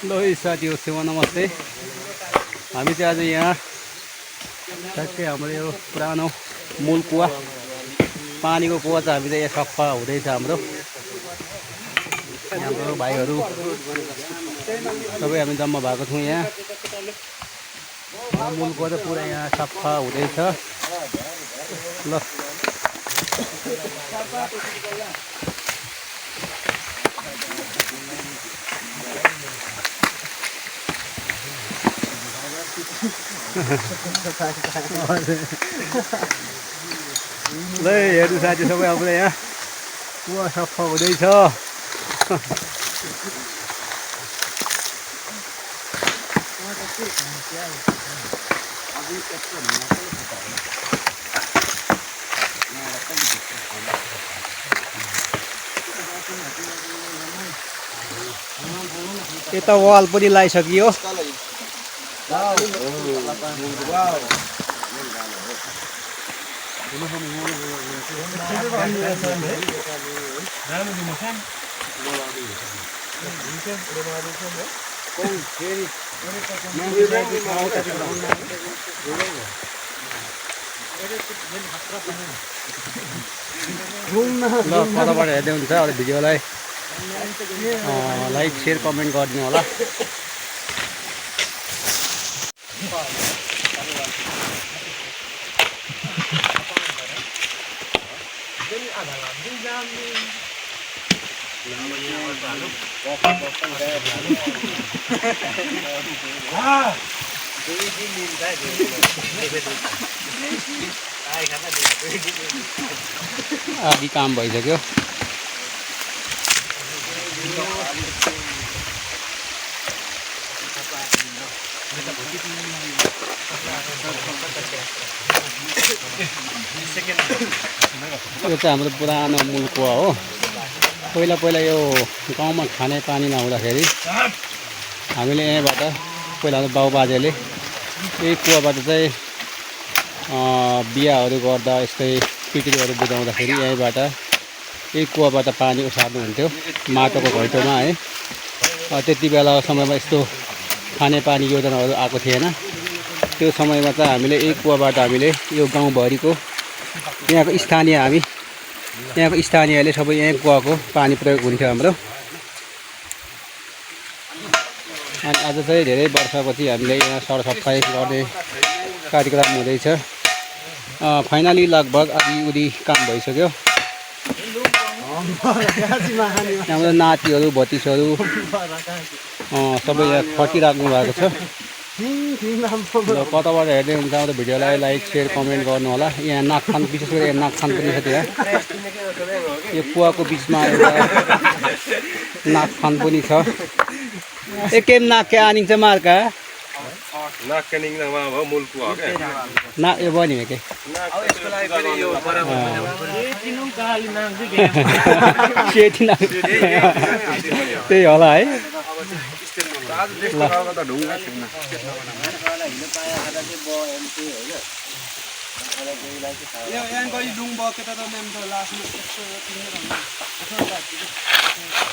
ल साथीहरु सेवा नमस्ते। हामी चाहिँ आज यहाँ ठ्याक्कै हाम्रो यो पुरानो मूल कुवा पानीको कुवा चाहिँ हामी चाहिँ यहाँ सफा हुँदैछ। हाम्रो हाम्रो भाइहरू सबै हामी जम्मा भएको छौँ यहाँ। मूल कुवा चाहिँ पुरा यहाँ सफा हुँदैछ। ल ल हेर्नु साथी सबै आफूलाई यहाँ कुवा सफा हुँदैछ। यता वाल पनि लगाइसकियो। ल कताबाट हेर्दै हुन्छ अहिले भिडियोलाई लाइक शेयर कमेन्ट गरिदिनु होला। आदि काम भइसक्यो। यो चाहिँ हाम्रो पुरानो मूल कुवा हो। पहिला पहिला यो गाउँमा खाने पानी नहुँदाखेरि हामीले यहीँबाट पहिला बाउबाजेले यही कुवाबाट चाहिँ बिहाहरू गर्दा यस्तै पितृहरू बुझाउँदाखेरि यहीँबाट यही कुवाबाट पानी उसार्नुहुन्थ्यो माटोको घैँटोमा है। त्यति बेला समयमा यस्तो खानेपानी योजनाहरू आएको थिएन। त्यो समयमा चाहिँ हामीले यही कुवाबाट हामीले यो गाउँभरिको यहाँको स्थानीयले सबै यहीँ कुवाको पानी प्रयोग हुन्थ्यो हाम्रो। अनि आज चाहिँ धेरै वर्षपछि हामीले यहाँ सरसफाइ गर्ने कार्यक्रम हुँदैछ। फाइनली लगभग आधी काम भइसक्यो। हाम्रो नातिहरू भतिजहरू सबै यहाँ खटिराख्नु भएको छ। कताबाट हेर्दै हुन्छ आउँदा भिडियोलाई लाइक शेयर कमेन्ट गर्नु होला। यहाँ नाकखान विशेष गरी यहाँ नाकखान पनि छ। त्यहाँ यो कुवाको बिचमा एउटा नाकखान पनि छ। एकेम नाक के आनिन्छ मार्का नाक के निंग ना वो मूल कुआ के ना ये बनी है के अब इसको लाइक करे यो बराबर ये तीनों का नाम से गया सेठी नाक त्यही होला है। आज देखो का त ढुंगा छैन यो यहाँ गरी डुङ बकेर त मेम त लास्टमा 103